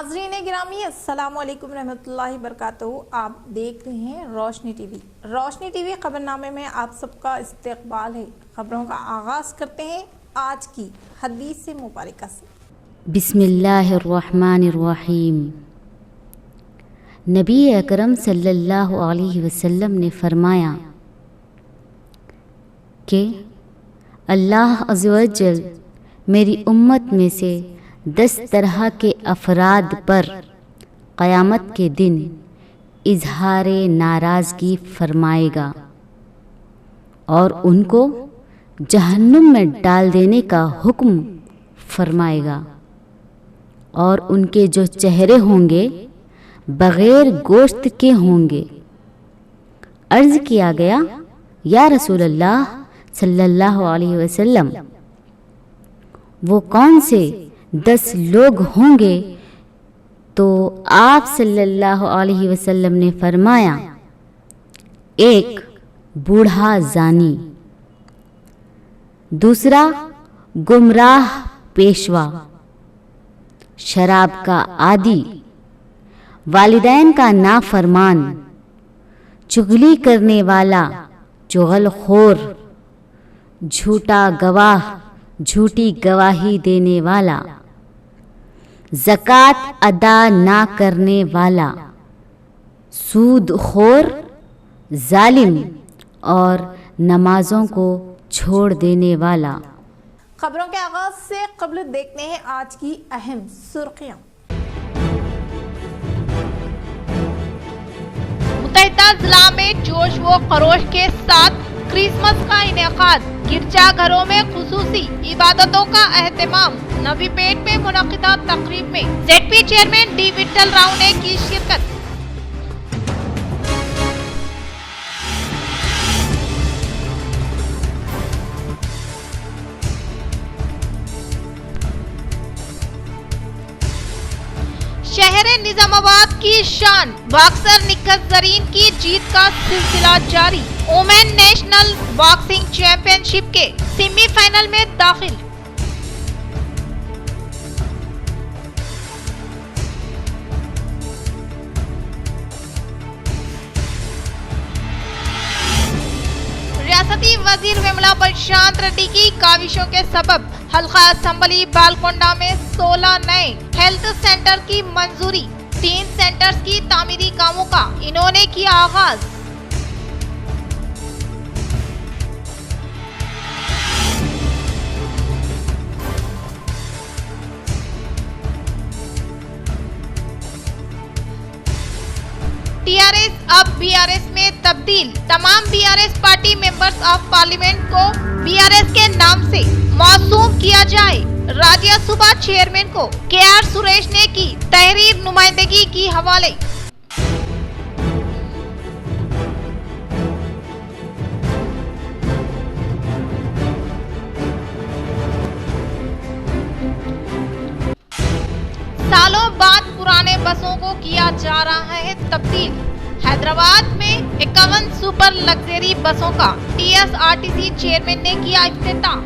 नाजरीन गिरामी अस्सलाम वालेकुम रहमतुल्लाहि बरकातहू। आप देख रहे हैं रोशनी टीवी। रोशनी टीवी खबरनामे में आप सबका इस्तकबाल है। खबरों का आगाज़ करते हैं आज की हदीस मुबारक से। बिस्मिल्लाहिर्रहमानिर्रहीम। नबी अकरम सल्लल्लाहु अलैहि वसल्लम ने फरमाया कि अल्लाह अज़्ज़ व जल मेरी उम्मत में से 10 तरह के अफराद पर क़यामत के दिन इजहार नाराज़गी फरमाएगा और उनको जहन्नुम में डाल देने का हुक्म फरमाएगा, और उनके जो चेहरे होंगे बग़ैर गोश्त के होंगे। अर्ज़ किया गया, या रसूल अल्लाह सल्लल्लाहु अलैहि वसल्लम, वो कौन से 10 लोग होंगे? तो आप सल्लल्लाहु अलैहि वसल्लम ने फरमाया, एक बूढ़ा जानी, दूसरा गुमराह पेशवा, शराब का आदी, वालिदैन का नाफरमान, चुगली करने वाला, चुगलखोर, झूठा गवाह, झूठी गवाही देने वाला, ज़कात अदा ना करने वाला, सूदखोर, जालिम और नमाजों को छोड़ देने वाला। खबरों के आगाज से कबल देखते हैं आज की अहम सुर्खियां। मुत्तहिदा जिला में जोश व खरोश के साथ क्रिसमस का इनेकाद, गिरजाघरों में खुसूसी इबादतों का एहतमाम। नवीपेट में मुनक़िदा तकरीब में ZP chairman D Vitthal Rao ने की शिरकत। शहर निजामाबाद की शान, बॉक्सर निखत जरीन की जीत का सिलसिला जारी। वुमेन नेशनल बॉक्सिंग चैंपियनशिप के सेमीफाइनल में दाखिल। रियासती वजीर विमला प्रशांत रेड्डी की काविशों के सबब हल्का असम्बली बालकोंडा में 16 नए हेल्थ सेंटर की मंजूरी। 3 सेंटर्स की तामीरी कामों का इन्होंने किया आगाज। टीआरएस अब बीआरएस में तब्दील। तमाम BRS party members of parliament को बीआरएस के नाम से मौसूम किया जाए। राज्यसभा चेयरमैन को KR सुरेश ने की तहरीर नुमाइंदगी की हवाले। सालों बाद पुराने बसों को किया जा रहा है तब्दील। हैदराबाद में 51 सुपर लग्जरी बसों का TSRTC चेयरमैन ने किया इफ्तिताह।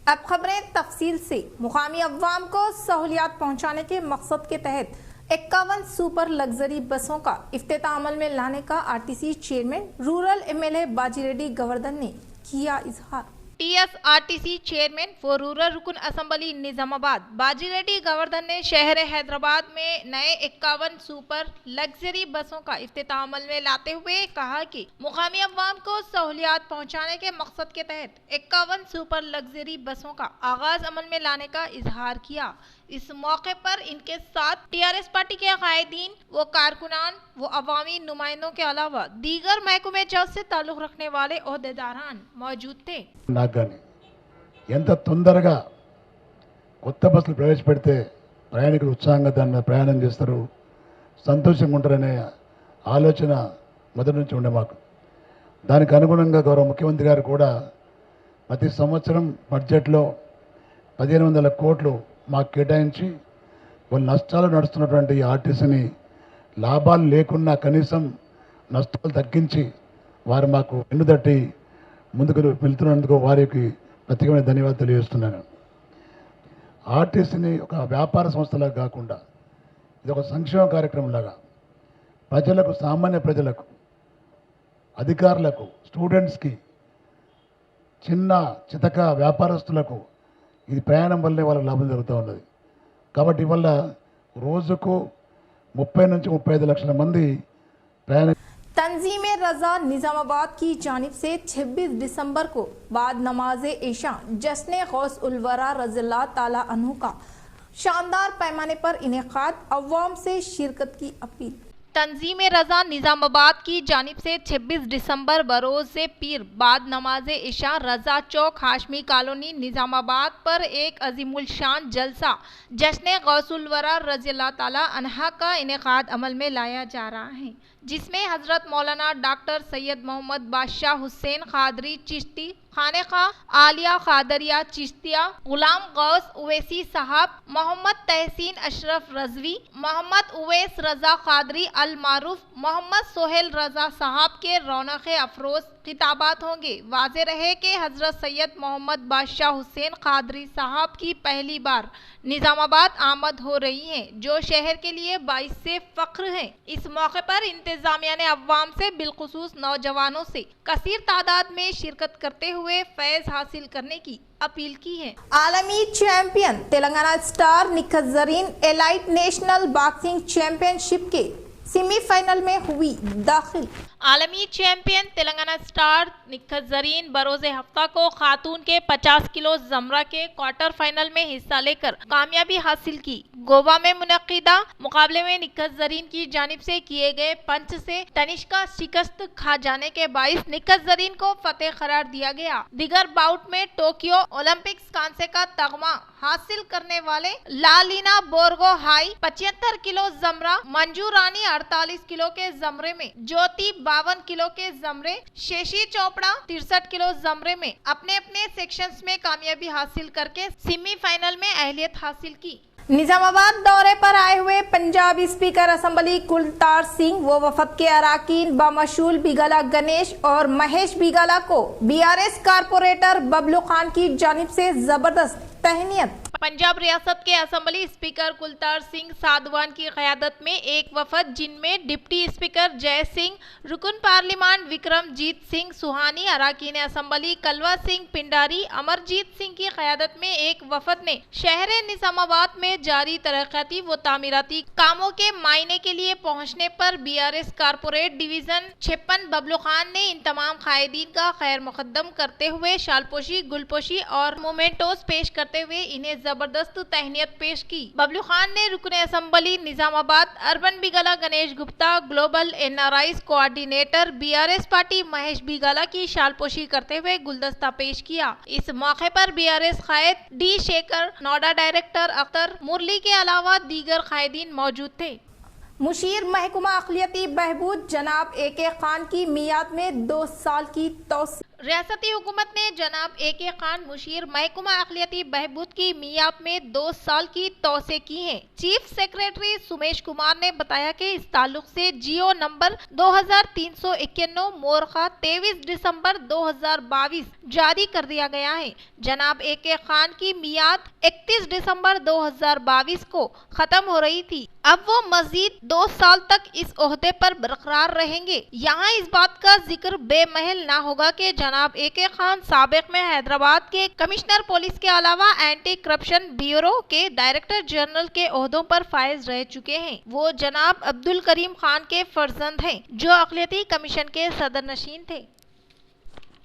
अब खबरें तफसील से। मुकामी अवाम को सहूलियात पहुंचाने के मकसद के तहत 51 सुपर लग्जरी बसों का इफ्तिताह अमल में लाने का RTC चेयरमैन रूरल MLA बाजी रेड्डी गवर्धन ने किया इजहार। TSRTC चेयरमैन व रूरल रुकन असम्बली निजामाबाद बाजी रेड्डी गवर्धन ने शहर हैदराबाद में नए 51 सुपर लग्जरी बसों का इफ्तिताह अमल में लाते हुए कहा कि मुकामी अवाम को सहूलियात पहुंचाने के मकसद के तहत 51 सुपर लग्जरी बसों का आगाज अमल में लाने का इजहार किया। इस मौके पर इनके साथ TRS पार्टी के कायदीन व कारकुनान व अवामी नुमाइंदों के अलावा दीगर महकमे जज से ताल्लुक रखने वाले ओहदेदारान मौजूद थे। ఎంత తొందరగా కొత్త బస్సులు ప్రవేశపెడితే ప్రయాణికులు ఉత్సాహంగా దాని మీద ప్రయాణం చేస్తారు, సంతోషంగా ఉంటారనే ఆలోచన మొదటి నుంచి ఉండే మాకు. దానికి అనుగుణంగా గౌరవ ముఖ్యమంత్రి గారు కూడా ప్రతి సంవత్సరం బడ్జెట్లో 1500 కోట్లు మాకు కేటాయించి వాళ్ళు నష్టాలు నడుస్తున్నటువంటి ఆర్టీసీని లాభాలు లేకున్నా కనీసం నష్టాలు తగ్గించి వారు మాకు వెన్నుదట్టి ముందుకు వెళ్తున్నందుకు వారికి ప్రత్యేకమైన ధన్యవాదాలు తెలియజేస్తున్నాను. ఆర్టీసీని ఒక వ్యాపార సంస్థలాగా కాకుండా ఇది ఒక సంక్షేమ కార్యక్రమంలాగా ప్రజలకు, సామాన్య ప్రజలకు, అధికారులకు, స్టూడెంట్స్కి, చిన్న చితక వ్యాపారస్తులకు ఇది ప్రయాణం వల్లే వాళ్ళకి లాభం జరుగుతూ ఉన్నది. కాబట్టి ఇవల్ల రోజుకు 30 నుంచి 35 లక్షల మంది ప్రయాణ तंजीम रजा निज़ामाबाद की जानिब से 26 दिसंबर को बाद नमाज इशा जश्न गौस उल वरा रज़ियल्लाहु ताला अन्हु का शानदार पैमाने पर इनेकाद, अवाम से शिरकत की अपील। तंजीम रजा निज़ामाबाद की जानिब से 26 दिसंबर बरोज़ से पीर बाद नमाज इशा रजा चौक हाशमी कॉलोनी निज़ामाबाद पर एक अजीमुल शान जलसा जश्न गौसुल वरा रज़ियल्लाहु ताला अन्हा का इनेकाद अमल में लाया जा रहा है, जिसमें हज़रत मौलाना डॉक्टर सैयद मोहम्मद बादशाह हुसैन खादरी चिश्ती खानेखा आलिया खादरिया चिश्तिया, गुलाम गौस उवैसी साहब, मोहम्मद तहसीन अशरफ रजवी, मोहम्मद उवैस रजा खादरी अल मारूफ, मोहम्मद सोहेल रजा साहब के रौनक अफरोज खिताबात होंगे। वाज़े रहे कि हज़रत सैयद मोहम्मद बादशाह हुसैन खादरी साहब की पहली बार निज़ामाबाद आमद हो रही है, जो शहर के लिए बाइस से फ़ख्र है। इस मौके पर इंतज़ामिया ने अवाम से बिलखुसूस नौजवानों से कसीर तादाद में शिरकत करते हुए फैज़ हासिल करने की अपील की है। आलमी champion Telangana star Nikhat Zareen elite national boxing championship के सेमीफाइनल में हुई दाखिल। आलमी चैंपियन तेलंगाना स्टार निखत जरीन बरोज़े हफ्ता को खातून के 50 किलो जमरा के क्वार्टर फाइनल में हिस्सा लेकर कामयाबी हासिल की। गोवा में मुनक्किदा मुकाबले में निखत जरीन की जानिब से किए गए पंच से तनिष्का शिकस्त खा जाने के बाइस निखत जरीन को फतेह करार दिया गया। दिगर बाउट में टोक्यो ओलंपिक्स कांसे का तगमा हासिल करने वाले लालिना बोर्गो हाई 75 किलो जमरा, मंजू रानी 48 किलो के जमरे में, ज्योति 52 किलो के जमरे, शेषी चोपड़ा 63 किलो जमरे में अपने अपने सेक्शंस में कामयाबी हासिल करके सेमीफाइनल में अहलियत हासिल की। निजामाबाद दौरे पर आए हुए पंजाबी स्पीकर असम्बली कुलतार सिंह व वफद के अराकीन बामशूल बिगला गणेश और महेश बिगला को बीआरएस कारपोरेटर बबलू खान की जानिब से जबरदस्त तहनीयत। पंजाब रियासत के असम्बली स्पीकर कुलतार सिंह साधवान की क़यादत में एक वफद, जिनमें डिप्टी स्पीकर जय सिंह, रुकन पार्लिमान विक्रमजीत सिंह सुहानी, अराकीन असम्बली कलवा सिंह पिंडारी, अमरजीत सिंह की क़यादत में एक वफद ने शहर निज़ामाबाद में जारी तरक्याती व तामीराती कामों के मायने के लिए पहुँचने पर BRS corporate division 56 Bablu Khan ने इन तमाम कायदीन का खैर मुकद्दम करते हुए शालपोशी, गुलपोशी और मोमेंटोस पेश करते हुए इन्हें जबरदस्त तहनीयत पेश की। बबलू खान ने रुकन assembly Nizamabad urban Bigala Ganesh Gupta, global NRIs coordinator BRS party Mahesh Bigala की शालपोशी करते हुए गुलदस्ता पेश किया। इस मौके पर बीआरएस कायद डी शेखर, नोडा डायरेक्टर अख्तर मुरली के अलावा दीगर कायदीन मौजूद थे। मुशीर महकमा अक़लियती बहबूद जनाब ए.के. खान की मियाद में 2 साल की तौसीह। रियासती हुकूमत ने जनाब ए.के. खान मुशीर महकमा अक़लियती बहबूद की मियाद में 2 साल की तौसीह की है। चीफ सेक्रेटरी सुमेश कुमार ने बताया कि इस ताल्लुक से जियो नंबर 2391 मोरखा 23 दिसंबर 2022 जारी कर दिया गया है। जनाब ए.के. खान की मियाद 31 दिसंबर 2022 को खत्म हो रही थी। अब वो मजीद 2 साल तक इस ओहदे पर बरकरार रहेंगे। यहाँ इस बात का जिक्र बेमहल ना होगा कि जनाब ए.के. खान साबिक में हैदराबाद के कमिश्नर पुलिस के अलावा एंटी करप्शन ब्यूरो के डायरेक्टर जनरल के ओहदों पर फाइज रह चुके हैं। वो जनाब अब्दुल करीम खान के फर्जंद हैं, जो अक़लियती कमीशन के सदर नशीन थे।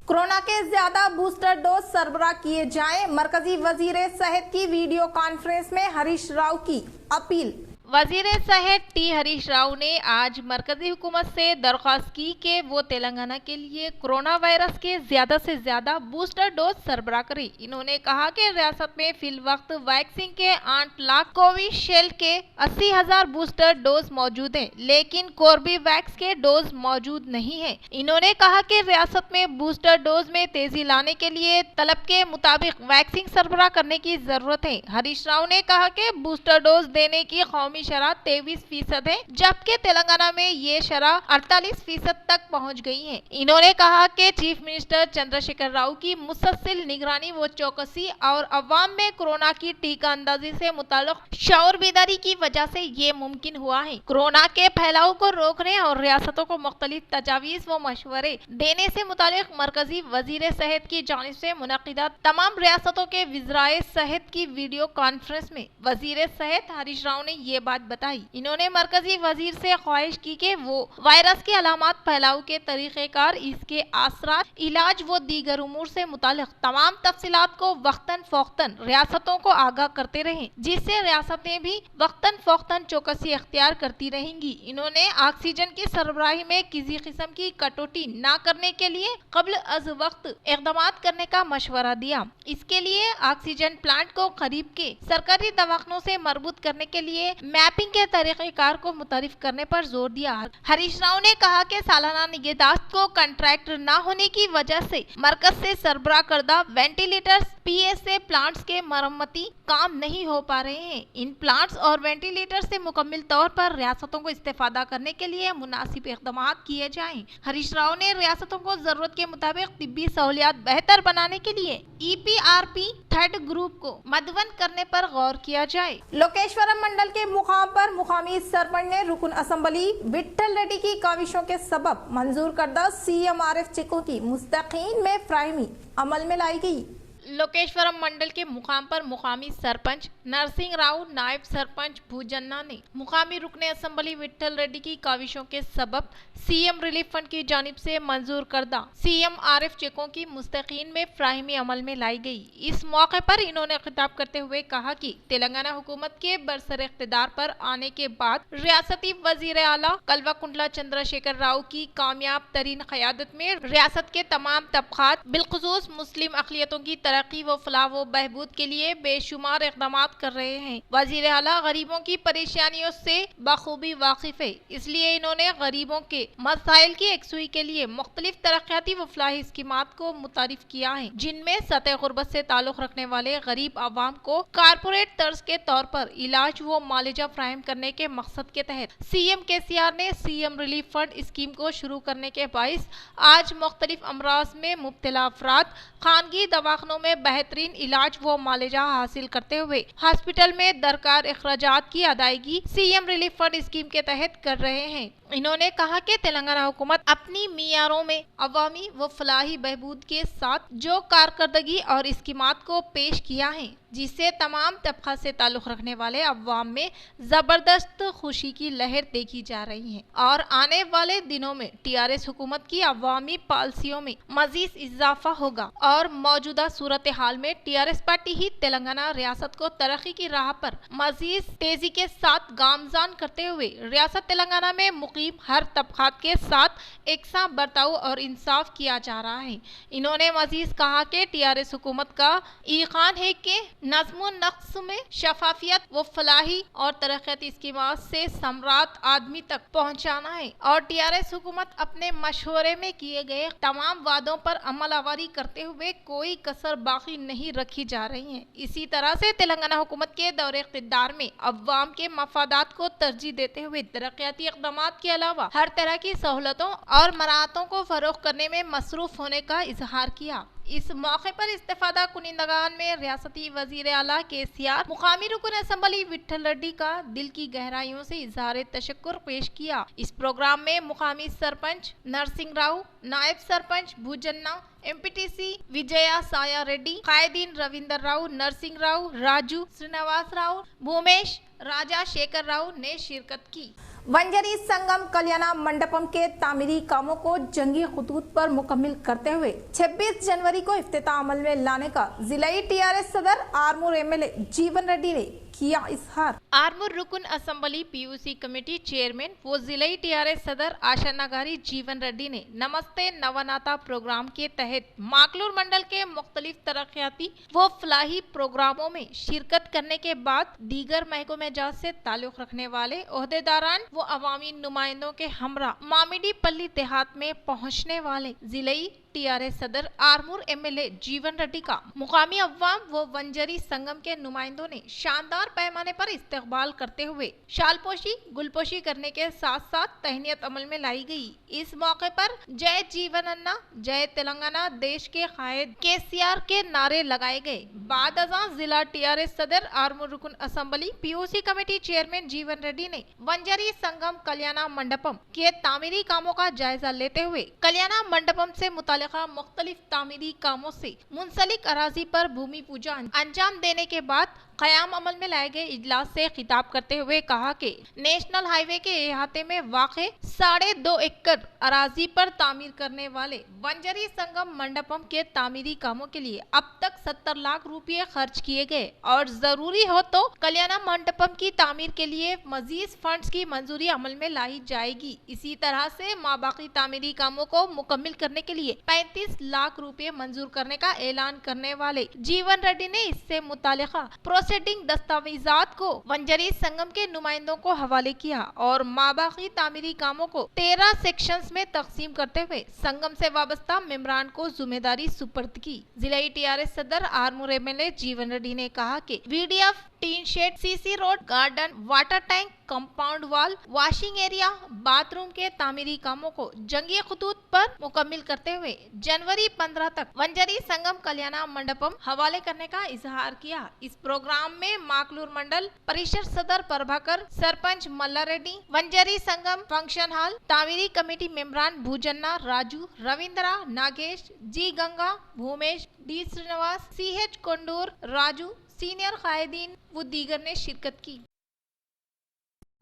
कोरोना के ज्यादा बूस्टर डोज सरबराह किए जाएं, मरकजी वजीर सेहत की वीडियो कॉन्फ्रेंस में हरीश राव की अपील। वजीर सेहत टी हरीश राव ने आज मरकजी हुकूमत से दरख्वास्त की कि वो तेलंगाना के लिए कोरोना वायरस के ज्यादा से ज्यादा बूस्टर डोज सरबराह करें। इन्होंने कहा कि रियासत में फिल वक्त वैक्सीन के 8 लाख, कोविशील्ड के 80,000 बूस्टर डोज मौजूद हैं, लेकिन कोर्बेवैक्स के डोज मौजूद नहीं है। इन्होंने कहा कि रियासत में बूस्टर डोज में तेजी लाने के लिए तलब के मुताबिक वैक्सीन सरबराह करने की जरूरत है। हरीश राव ने कहा कि बूस्टर डोज देने की कौमी कौमी शरह 23% है, जबकि तेलंगाना में ये शरह 48% तक पहुंच गई है। इन्होंने कहा कि चीफ मिनिस्टर चंद्रशेखर राव की मुसलसल निगरानी व चौकसी और अवाम में कोरोना की टीका अंदाजी से मुताल्लिक शऊर बेदारी की वजह से ये मुमकिन हुआ है। कोरोना के फैलाव को रोकने और रियासतों को मुख्तलिफ तजावीज़ व मशवरे देने से मुताल्लिक मरकजी वजीर सेहत की जानिब से मुनक़िदा तमाम रियासतों के वज़राए सेहत की वीडियो कॉन्फ्रेंस में वजीर सेहत हरीश राव ने ये बात बताई। इन्होंने मरकजी वजीर से ख्वाहिश की कि वो वायरस के अलामात, फैलाव के तरीक़ेकार, इसके असरात, इलाज व दीगर उमूर से मुताल्लिक तमाम तफसीलात को वक्तन फ़ौक्तन रियासतों को आगाह करते रहें, जिससे रियासतें भी वक्तन फ़ौक्तन चौकसी इख्तियार करती रहेंगी। इन्होंने ऑक्सीजन की सरबराही में किसी किस्म की कटौती न करने के लिए कब्ल अज वक्त इक़दाम करने का मशवरा दिया। इसके लिए ऑक्सीजन प्लांट को करीब के सरकारी दवाखानों से मरबूत करने के लिए मैपिंग के तरीक़ेकार को मुतारिफ करने पर जोर दिया। हरीश राव ने कहा कि सालाना निगहदाश्त को कंट्रैक्ट न होने की वजह से मरकज से सरबराह करदा वेंटिलेटर्स, PSA प्लांट्स के मरम्मती काम नहीं हो पा रहे हैं। इन प्लांट्स और वेंटिलेटर से मुकम्मल तौर पर रियासतों को इस्तेफादा करने के लिए मुनासिब इक़दाम किए जाएं। हरीश राव ने रियासतों को जरूरत के मुताबिक तिब्बी सहूलियात बेहतर बनाने के लिए EPRP थर्ड ग्रुप को मदवन करने पर गौर किया जाए। लोकेश्वरम मंडल के मुकाम पर मुकामी सरपंच ने रुकन असम्बली विट्ठल रेड्डी की काविशों के सबब मंजूर करदा CM RF चेकों की मुस्तकीन में फ्राहमी अमल में लाई गई। लोकेश्वरम मंडल के मुकाम पर मुकामी सरपंच नरसिंह राव, नायब सरपंच भूजन्ना ने मुकामी रुकने असम्बली विट्ठल रेड्डी की काविशों के सबब CM रिलीफ फंड की जानिब से मंजूर करदा CM RF चेकों की मुस्तकीन में फ्राहमी अमल में लाई गई। इस मौके पर इन्होंने खिताब करते हुए कहा कि तेलंगाना हुकूमत के बरसर इख्तिदार पर आने के बाद रियासती वजीर आला कल्वाकुंतला चंद्रशेखर राव की कामयाब तरीन क़यादत में रियासत के तमाम तबकात बिलखुसूस मुस्लिम अक़लियतों की तरक्की व फलाह व बहबूद के लिए बेशुमार इक़दाम कर रहे हैं। वजीर आला गरीबों की परेशानियों से बखूबी वाकिफ है, इसलिए इन्होंने गरीबों के मसाइल की यकसुई के लिए मुख्तलिफ तरक्याती व फलाही स्कीमात को मुतारिफ किया है, जिनमें सतह गुर्बत से ताल्लुक रखने वाले गरीब आवाम को कारपोरेट तर्ज के तौर पर इलाज व मालिजा फ्राहम करने के मकसद के तहत CM KCR ने CM रिलीफ फंड स्कीम को शुरू करने के बाइस आज मुख्तलिफ अमराज में मुब्तला अफराद खानगी दवाखानों में बेहतरीन इलाज व मालिजा हासिल करते हुए हॉस्पिटल में दरकार अखराजात की अदायगी CM रिलीफ फंड स्कीम के तहत कर रहे हैं। इन्होंने कहा कि तेलंगाना हुकूमत अपनी मियारों में अवामी व फलाही बहबूद के साथ जो कारकर्दगी और स्कीमात को पेश किया है, जिससे तमाम तबका से ताल्लुक़ रखने वाले अवाम में ज़बरदस्त खुशी की लहर देखी जा रही है और आने वाले दिनों में TRS हुकूमत की अवामी पॉलिसियों में मज़ीद इजाफा होगा और मौजूदा सूरत हाल में TRS पार्टी ही तेलंगाना रियासत को तरक्की की राह पर मज़ीद तेजी के साथ गामजान करते हुए रियासत तेलंगाना में मुकीम हर तबकात के साथ एकसा बर्ताव और इंसाफ किया जा रहा है। इन्होंने मज़ीद कहा कि TRS हुकूमत का ईकान है कि नज़्म नक्श में शफाफियत व फलाही और तरक्याती स्कीमात से सम्राट आदमी तक पहुंचाना है और TRS हुकूमत अपने मशवरे में किए गए तमाम वादों पर अमल आवारी करते हुए कोई कसर बाकी नहीं रखी जा रही है। इसी तरह से तेलंगाना हुकूमत के दौरे इख्तिदार में अवाम के मफादात को तरजीह देते हुए तरक्याती इक़दामात के अलावा हर तरह की सहूलतों और मराहतों को फरोख्त करने में मसरूफ होने का इजहार किया। इस मौके पर इस्तेफादा कुनिंदगान में रियासती वजीर आला KCR मुकामी रुकन असम्बली विट्ठल रेड्डी का दिल की गहराइयों से इजहार तशक्कुर पेश किया। इस प्रोग्राम में मुकामी सरपंच नरसिंह राव, नायब सरपंच भूजन्ना, MPTC विजया साया रेड्डी, कायदीन रविंदर राव, नरसिंह राव, राजू, श्रीनिवास राव, भूमेश, राजा शेखर राव ने शिरकत की। वंजरी संगम कल्याणा मंडपम के तामीरी कामों को जंगी खतूत पर मुकम्मिल करते हुए 26 जनवरी को इफ्तिताह अमल में लाने का जिलाई TRS सदर आरमूर MLA जीवन रेड्डी ने किया इजहार। आरमूर रुकन असम्बली PUC कमेटी चेयरमैन व जिलाई TRS सदर आशा नगारी जीवन रेड्डी ने नमस्ते नवनाता प्रोग्राम के तहत माकलूर मंडल के मुख्तलिफ तरक्याती व फलाही प्रोग्रामों में शिरकत करने के बाद दीगर महकमे जात से ताल्लुक रखने वाले ओहदेदारान व अवामी नुमाइंदों के हमरा मामिडी पल्ली देहात में पहुँचने वाले जिलाई टीआरएस सदर आरमूर एमएलए जीवन रेड्डी का मुकामी अव्वाम व वंजरी संगम के नुमाइंदों ने शानदार पैमाने पर इस्तकबाल करते हुए शालपोशी गुलपोशी करने के साथ साथ तहनीत अमल में लाई गई। इस मौके पर जय जीवन अन्ना, जय तेलंगाना, देश के कायद केसीआर के नारे लगाए गए। बाद अज़ां जिला टीआरएस सदर आरमूर रुकन असेंबली पीओसी कमेटी चेयरमैन जीवन रेड्डी ने वंजरी संगम कल्याणा मंडपम के तामीरी कामों का जायजा लेते हुए कल्याणा मंडपम से मुतालिका मुख्तलिफ तामीरी कामों से मुंसलिक अराजी पर भूमि पूजा अंजाम देने के बाद कयाम अमल में लाए गए इजलास से खिताब करते हुए कहा कि नेशनल हाईवे के इहाते में वाक़े 2.5 एकड़ अराजी पर तामीर करने वाले वंजरी संगम मंडपम के तामीरी कामों के लिए अब तक 70 लाख रुपए खर्च किए गए और जरूरी हो तो कल्याणा मंडपम की तामीर के लिए मजीद फंड्स की मंजूरी अमल में लाई जाएगी। इसी तरह से माबाकी तामीरी कामों को मुकम्मिल करने के लिए 35 लाख रुपए मंजूर करने का ऐलान करने वाले जीवन रेड्डी ने इससे मुतालिका प्रोसीडिंग दस्तावेजात को वंजरी संगम के नुमाइंदों को हवाले किया और माबाकी तामीरी कामों को 13 सेक्शंस में तकसीम करते हुए संगम से वाबस्ता मेम्बरान को जिम्मेदारी सुपर्द की। जिला टीआरएस सदर आरमूर एमएलए जीवन रेड्डी ने कहा कि VDF, tin shed, CC road, garden, water tank, compound wall, washing area, bathroom के तामीरी कामों को जंगी खतूत पर मुकम्मिल करते हुए जनवरी 15 तक वंजरी संगम कल्याणा मंडपम हवाले करने का इजहार किया। इस प्रोग्राम में माकलूर मंडल परिषद सदर प्रभाकर, सरपंच मल्ला रेड्डी, वंजरी संगम फंक्शन हॉल तामीरी कमेटी मेम्बरान Bhujanna, Raju, Ravindra, Nagesh, G Ganga, Bhumesh, D Srinivas, CH Kondur, Raju, senior कायदीन व दीगर ने शिरकत की।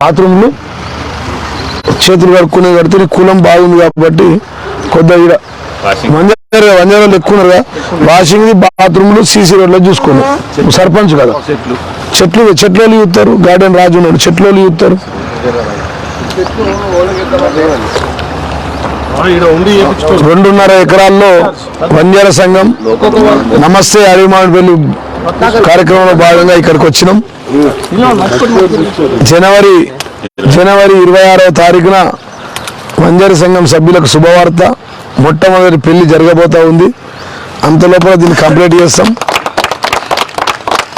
బాత్రూమ్లు చేతులు కడుక్కునే కులం బాగుంది కాబట్టి కొద్దిగా వంజరాలు ఎక్కువ ఉన్నారుగా, వాషింగ్ బాత్రూమ్లు సీసీ రోడ్లో చూసుకోండి। సర్పంచ్ కదా, చెట్లు చూస్తారు, గార్డెన్ రాజు ఉన్నాడు, చెట్లు చూస్తారు। 2.5 ఎకరాల్లో వంజర సంఘం నమస్తే అడిమాడిపల్లి కార్యక్రమంలో భాగంగా ఇక్కడికి వచ్చినాం। జనవరి 26వ తారీఖున వంజరి సంఘం సభ్యులకు శుభవార్త, మొట్టమొదటి పెళ్లి జరగబోతా ఉంది। అంతలోపల దీన్ని కంప్లీట్ చేస్తాం।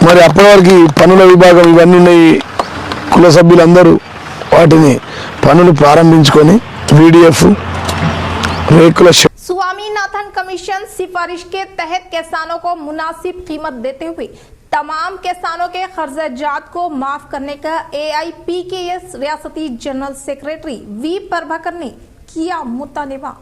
మరి అప్పటి వరకు పనుల విభాగం ఇవన్నీ ఉన్నాయి, కుల సభ్యులందరూ వాటిని పనులు ప్రారంభించుకొని వీడిఎఫ్ రేకుల स्वामीनाथन कमीशन सिफारिश के तहत किसानों को मुनासिब कीमत देते हुए तमाम किसानों के खर्चात को माफ करने का AIPKS रियासती जनरल सेक्रेटरी वी प्रभाकर ने किया मुतालबा।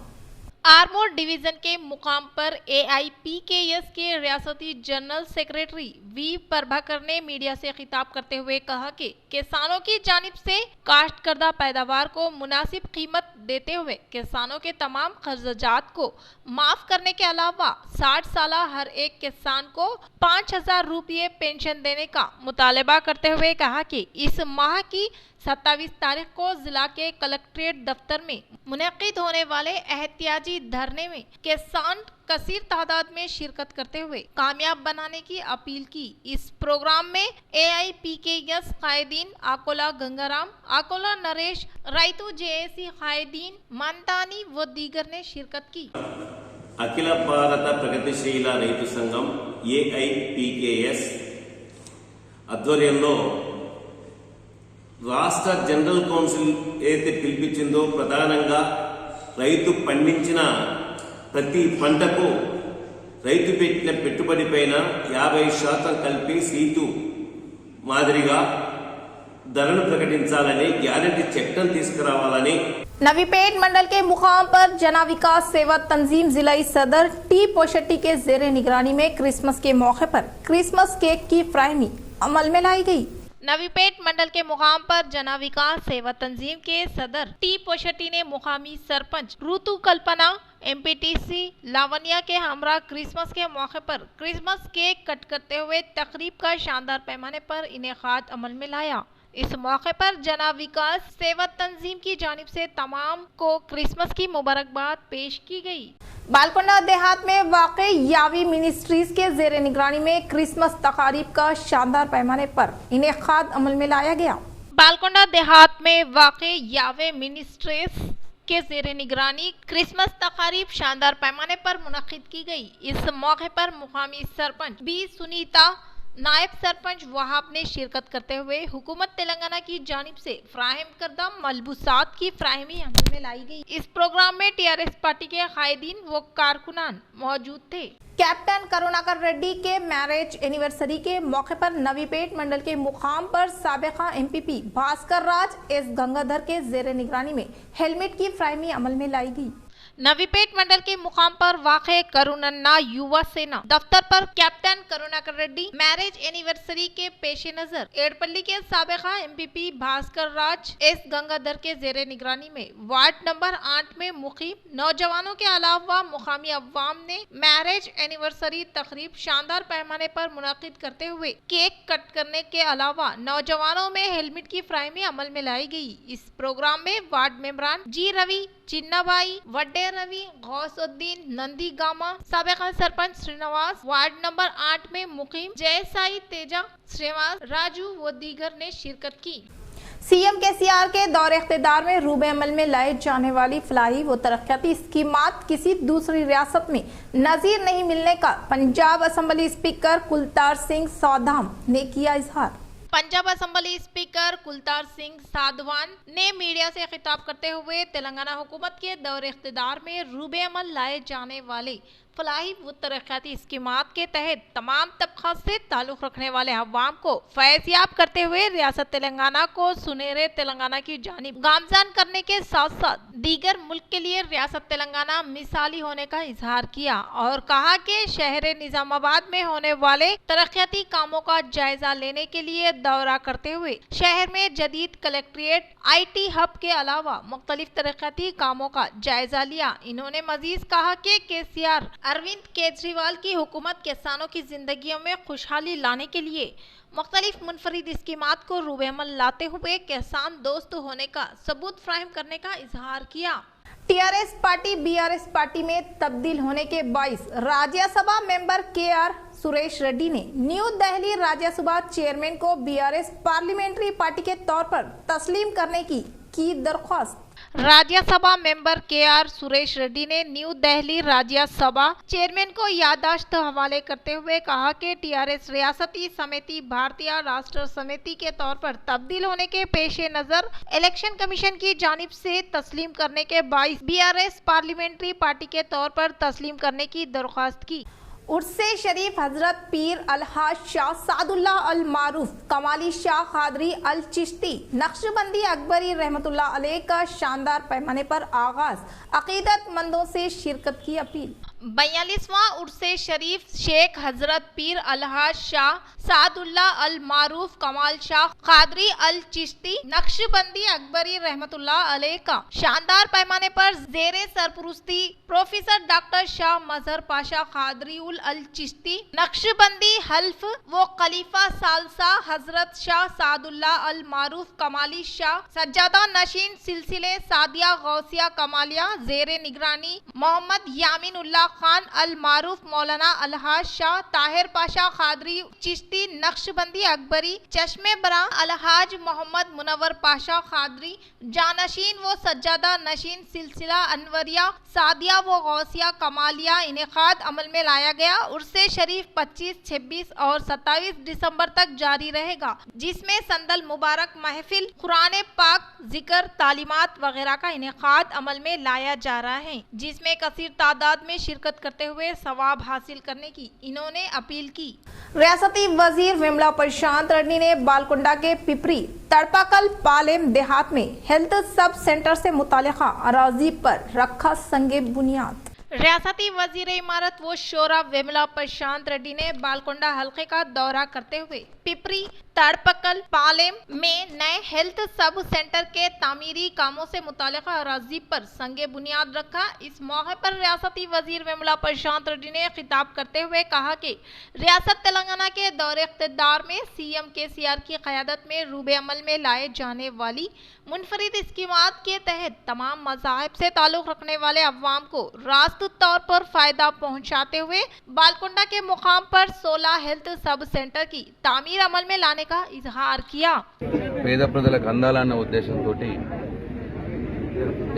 आरमूर डिवीजन के मुकाम पर AIPKS के रियासती जनरल सेक्रेटरी वी प्रभाकर ने मीडिया से खिताब करते हुए कहा कि किसानों की जानिब से काश्त करदा पैदावार को मुनासिब कीमत देते हुए किसानों के तमाम खर्चात को माफ करने के अलावा 60 साल हर एक किसान को 5,000 रुपये पेंशन देने का मुतालबा करते हुए कहा कि इस माह की 27 तारीख को जिला के कलेक्ट्रेट दफ्तर में मुनक्किद होने वाले एहतियाजी धरने में किसान कसीर तादाद में शिरकत करते हुए कामयाब बनाने की अपील की। इस प्रोग्राम में AIPKS कायदीन आकोला गंगाराम, आकोला नरेश, राइतू JAC कायदीन मंतानी व दीगर ने शिरकत की। अखिल भारत प्रगतिशील रैतु संघम AIPKS ఆధ్వర్యంలో రాష్ట్ర జనరల్ కౌన్సిల్ ఏదైతే పిలిపించిందో ప్రధానంగా రైతు పండించిన ప్రతి పంటకు రైతు పెట్టిన పెట్టుబడి పైన 50% కలిపి సీటు మాదిరిగా ధరను ప్రకటించాలని గ్యారెంటీ చట్టం తీసుకురావాలని नवीपेट मंडल के मुकाम पर जना विकास सेवा तंजीम जिलाई सदर टी पोशेट्टी के जेर निगरानी में क्रिसमस के मौके पर क्रिसमस केक की फ्राहमी अमल में लाई गई। नवीपेट मंडल के मुकाम पर जना विकास सेवा तंजीम के सदर टी पोशेट्टी ने मुकामी सरपंच ऋतु कल्पना MPTC लावनिया के हमरा क्रिसमस के मौके पर क्रिसमस केक कट करते हुए तकरीब का शानदार पैमाने पर इनेकाद अमल में लाया। इस मौके पर जना विकास सेवा तंजीम की जानिब से तमाम को क्रिसमस की मुबारकबाद पेश की गई। बालकोंडा देहात में वाक़े यावी मिनिस्ट्रीज के जेर निगरानी में क्रिसमस तकारीब का शानदार पैमाने पर इनेकाद अमल में लाया गया। बालकोंडा देहात में वाक़े यावे मिनिस्ट्रीज के ज़ेरे निगरानी क्रिसमस तकारीब शानदार पैमाने पर मुनक्किद की गई। इस मौके पर मुकामी सरपंच बी सुनीता, नायब सरपंच वहाब ने शिरकत करते हुए हुकूमत तेलंगाना की जानिब से फ्राहम करदा मलबूसात की फ्राहमी अमल में लाई गई। इस प्रोग्राम में टीआरएस पार्टी के कायदीन व कारकुनान मौजूद थे। कैप्टन करुणाकर रेड्डी के मैरिज एनिवर्सरी के मौके पर नवीपेट मंडल के मुकाम पर साबिका एमपीपी भास्कर राज एस गंगाधर के जेर निगरानी में हेलमेट की फ्राहमी अमल में लाई गई। नवीपेट मंडल के मुकाम पर वाक़े करुणन्ना युवा सेना दफ्तर पर captain Karunakar Reddy marriage anniversary के पेश नजर एडपल्ली के साबिका एमपीपी भास्कर राज एस गंगाधर के जेरे निगरानी में वार्ड नंबर 8 में मुकीम नौजवानों के अलावा मुकामी अवाम ने मैरिज एनिवर्सरी तकरीब शानदार पैमाने पर मुनक्किद करते हुए केक कट करने के अलावा नौजवानों में हेलमेट की फ्राहमी अमल में लाई गई। इस प्रोग्राम में वार्ड मेंबरान जी रवि, चिन्नाबाई, वड्डे रवि, गौसुद्दीन, नंदी गामा, साबिका सरपंच श्रीनिवास, वार्ड नंबर 8 में मुकीम जय साई तेजा, श्रीनिवास, राजू व दीगर ने शिरकत की। सीएम केसीआर के दौरे इख्तिदार में रूबे अमल में लाई जाने वाली फलाही व तरक्याती स्कीमात किसी दूसरी रियासत में नजीर नहीं मिलने का पंजाब असेंबली स्पीकर कुलतार सिंह साधवान ने किया इजहार। पंजाब असेंबली स्पीकर कुलतार सिंह साधवान ने मीडिया से खिताब करते हुए तेलंगाना हुकूमत के दौरे इख्तिदार में रूबे अमल लाए जाने वाले फलाही व तरक्याती स्कीमात के तहत तमाम तबक़ात से ताल्लुक़ रखने वाले अवाम को फैज़याब करते हुए रियासत तेलंगाना को सुनहरे तेलंगाना की जानिब गामज़न करने के साथ साथ दीगर मुल्क के लिए रियासत तेलंगाना मिसाली होने का इजहार किया और कहा कि शहर निजामाबाद में होने वाले तरक्याती कामों का जायजा लेने के लिए दौरा करते हुए शहर में जदीद कलेक्ट्रेट, IT हब के अलावा मुख्तलिफ तरक्याती कामों का जायजा लिया। इन्होंने मजीद कहा कि केसीआर अरविंद केजरीवाल की हुकूमत किसानों की जिंदगियों में खुशहाली लाने के लिए मुख्तलिफ मुनफरिद स्कीमात को रूबे अमल लाते हुए किसान दोस्त होने का सबूत फ्राहम करने का इजहार किया। टीआरएस पार्टी बीआरएस पार्टी में तब्दील होने के बाइस राज्यसभा मेंबर KR सुरेश रेड्डी ने न्यू दिल्ली राज्यसभा चेयरमैन को बीआरएस पार्लियामेंट्री पार्टी के तौर पर तस्लीम करने की दरख्वास्त। राज्यसभा मेंबर KR सुरेश रेड्डी ने न्यू दिल्ली राज्यसभा चेयरमैन को याददाश्त हवाले करते हुए कहा कि टीआरएस रियासती समिति भारतीय राष्ट्र समिति के तौर पर तब्दील होने के पेश नजर इलेक्शन कमीशन की जानिब से तस्लीम करने के बाइस बीआरएस पार्लियामेंट्री पार्टी के तौर पर तस्लीम करने की दरख्वास्त की। उर्से शरीफ हजरत पीर अलहाज शाह सादुल्लाह अल मारूफ कमाली शाह कादरी अल चिश्ती नक्शबंदी अकबरी रहमतुल्लाह अलैह का शानदार पैमाने पर आगाज, अकीदतमंदों से शिरकत की अपील। 42वां उर्से शरीफ शेख हजरत पीर अलहाज शाह सादुल्लाह अल मारूफ कमाल शाह कादरी अल चिश्ती नक्शबंदी अकबरी रहमतुल्लाह अलैह का शानदार पैमाने पर जेरे सरपरस्ती प्रोफेसर डॉक्टर शाह मजहर पाशा कादरी उल अल चिश्ती नक्शबंदी हल्फ व खलीफा सालसा हजरत शाह सादुल्लाह अल मारूफ कमाली शाह सज्जादा नशीन सिलसिले सादिया गौसिया कमालिया जेरे निगरानी मोहम्मद यामीन उल्लाह खान अल मारूफ मौलाना अलहाज शाह ताहिर पाशा कादरी चिश्ती नक्शबंदी अकबरी चश्मे बरा अलहाज मोहम्मद मुनव्वर पाशा कादरी जानशीन व सज्जादा नशीन सिलसिला अनवरिया सादिया व गौसिया कमालिया इनेकाद अमल में लाया गया। उर्से शरीफ 25, 26 और 27 दिसंबर तक जारी रहेगा, जिसमें संदल मुबारक महफिल, कुरान पाक, जिक्र, तालीमात वगैरह का इनेकाद अमल में लाया जा रहा है, जिसमें कसीर तादाद में शिरकत करते हुए सवाब हासिल करने की इन्होंने अपील की। रियासती वजीर विमला प्रशांत रेड्डी ने बालकुंडा के पिपरी तड़पाकल पालेम देहात में हेल्थ सब सेंटर से मुतालिका अराजी पर रखा संगे बुनियाद। रियासती वजीर इमारत व शोरा विमला प्रशांत रेड्डी ने बालकुंडा हल्के का दौरा करते हुए पिपरी ताड़पकल पालेम में नए हेल्थ सब सेंटर के तामीरी कामों से मुतालिका अराजी पर संगे बुनियाद रखा। इस मौके पर रियासती वजीर विमला प्रशांत रेड्डी ने खिताब करते हुए कहा कि रियासत तेलंगाना के दौरे इख्तिदार में सीएम केसीआर की क़यादत में रूबे अमल में लाए जाने वाली मुनफरिद स्कीमात के तहत तमाम मज़ाहिब से ताल्लुक़ रखने वाले अवाम को रास्त तौर पर फ़ायदा पहुँचाते हुए बालकुंडा के मुकाम पर 16 हेल्थ सब सेंटर की तामीर अमल में लाने का इजहार किया। పేద ప్రజలకు అందాలన్న ఉద్దేశంతో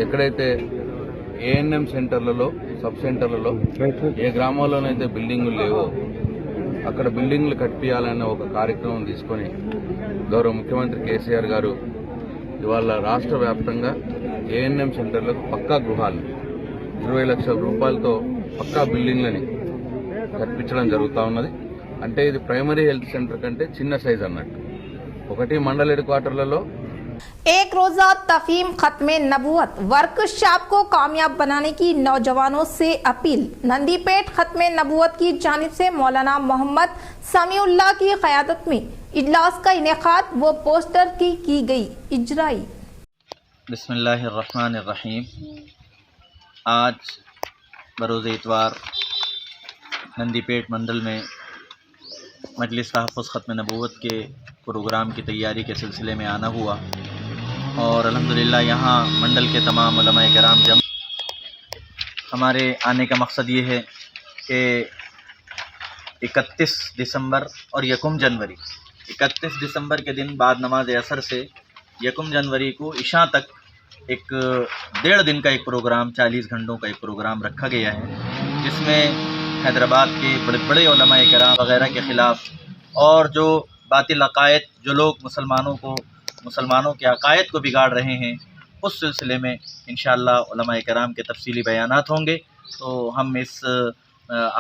ఎక్కడైతే ఏఎన్ఎం సెంటర్లలో సబ్ సెంటర్లలో ఏ గ్రామాల్లోనైతే బిల్డింగులు లేవో అక్కడ బిల్డింగ్లు కట్టియాలనే ఒక కార్యక్రమం తీసుకొని గౌరవ ముఖ్యమంత్రి కేసీఆర్ గారు ఇవాళ రాష్ట్ర వ్యాప్తంగా ఏఎన్ఎం సెంటర్లకు పక్కా గృహాలు 20 లక్షల రూపాయలతో పక్కా బిల్డింగ్లని కట్టించడం జరుగుతూ ఉన్నది. అంటే ఇది ప్రైమరీ హెల్త్ సెంటర్ కంటే చిన్న సైజ్ అన్నట్టు. ఒకటి మండల హెడ్ క్వార్టర్లలో एक रोजा तफहीम खत्मे नबूवत वर्कशॉप को कामयाब बनाने की नौजवानों से अपील। नंदीपेट खत्मे नबूवत की जानिब से मौलाना मोहम्मद समीउल्लाह की क़यादत में इजलास का इनेकाद व पोस्टर की गई इजराई। बिस्मिल्लाहिर्रहमानिर्रहीम। आज बरोज़ इतवार नंदीपेट मंडल में मजलिस तहफ़्फ़ुज़ ख़त्म नबूवत के प्रोग्राम की तैयारी के सिलसिले में आना हुआ और अल्हम्दुलिल्लाह यहाँ मंडल के तमाम उलमाए किराम जम। हमारे आने का मकसद ये है कि 31 दिसंबर और 1 जनवरी 31 दिसंबर के दिन बाद नमाज असर से 1 जनवरी को इशा तक एक 1.5 दिन का एक प्रोग्राम 40 घंटों का एक प्रोग्राम रखा गया है, जिसमें हैदराबाद के बड़े बड़े उलमाए किराम वगैरह के ख़िलाफ़ और जो बातिल अक़ायद जो लोग मुसलमानों के अक़ायद को बिगाड़ रहे हैं उस सिलसिले में इंशाअल्लाह उलमाए किराम के तफसीली बयानात होंगे। तो हम इस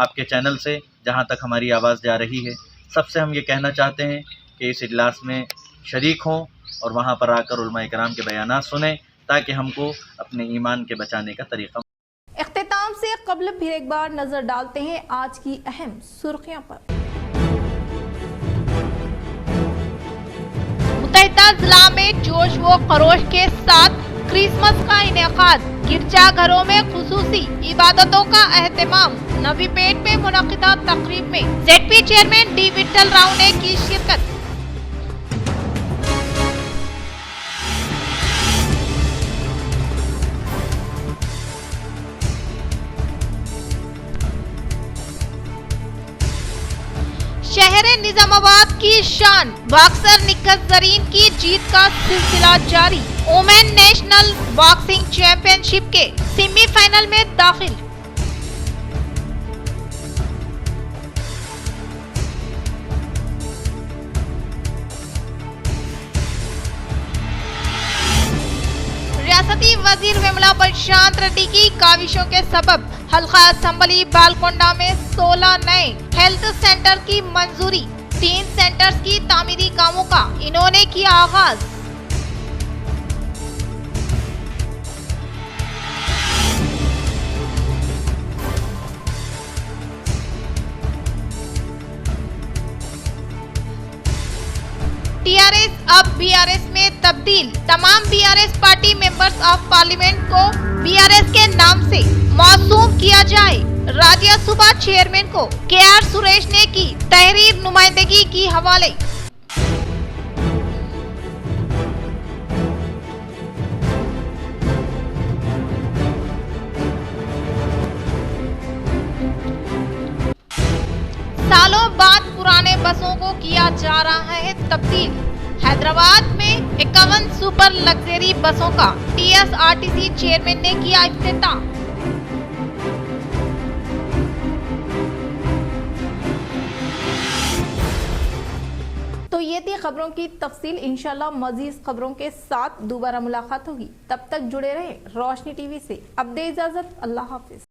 आपके चैनल से जहाँ तक हमारी आवाज़ जा रही है सबसे हम ये कहना चाहते हैं कि इस इजलास में शरीक हों और वहाँ पर आकर उलमाए किराम के बयानात सुनें ताकि हमको अपने ईमान के बचाने का तरीक़ा। इख्तिताम से कबल फिर एक बार नजर डालते हैं आज की अहम सुर्खियों पर। मुत्तहिदा जिला में जोश व खरोश के साथ क्रिसमस का इनेकाद, गिरजाघरों में खुसूसी इबादतों का एहतमाम। नवीपेट में मुनक़िदा तकरीब में ZP chairman D Vitthal Rao ने की शिरकत। शहर निजामाबाद की शान बॉक्सर निक्कत जरीन की जीत का सिलसिला जारी। वुमेन नेशनल बॉक्सिंग चैंपियनशिप के सेमीफाइनल में दाखिल। रियासती वजीर विमला प्रशांत रेड्डी की काविशों के सबब हल्का असम्बली बालकोंडा में 16 नए हेल्थ सेंटर की मंजूरी। 3 सेंटर्स की तामीरी कामों का इन्होंने किया आगाज। टीआरएस अब बीआरएस में तब्दील। तमाम BRS party members of parliament को बीआरएस के नाम से मौसूम किया जाए। राज्यसभा चेयरमैन को केआर सुरेश ने की तहरीर नुमाइंदगी की हवाले। सालों बाद पुराने बसों को किया जा रहा है तब्दील। हैदराबाद में 51 सुपर लग्जरी बसों का टीएसआरटीसी चेयरमैन ने किया इफ्तिताह। तो ये थी खबरों की तफसील। इंशाल्लाह मजीद खबरों के साथ दोबारा मुलाकात होगी। तब तक जुड़े रहें रोशनी टीवी से। अब दे इजाजत। अल्लाह हाफिज।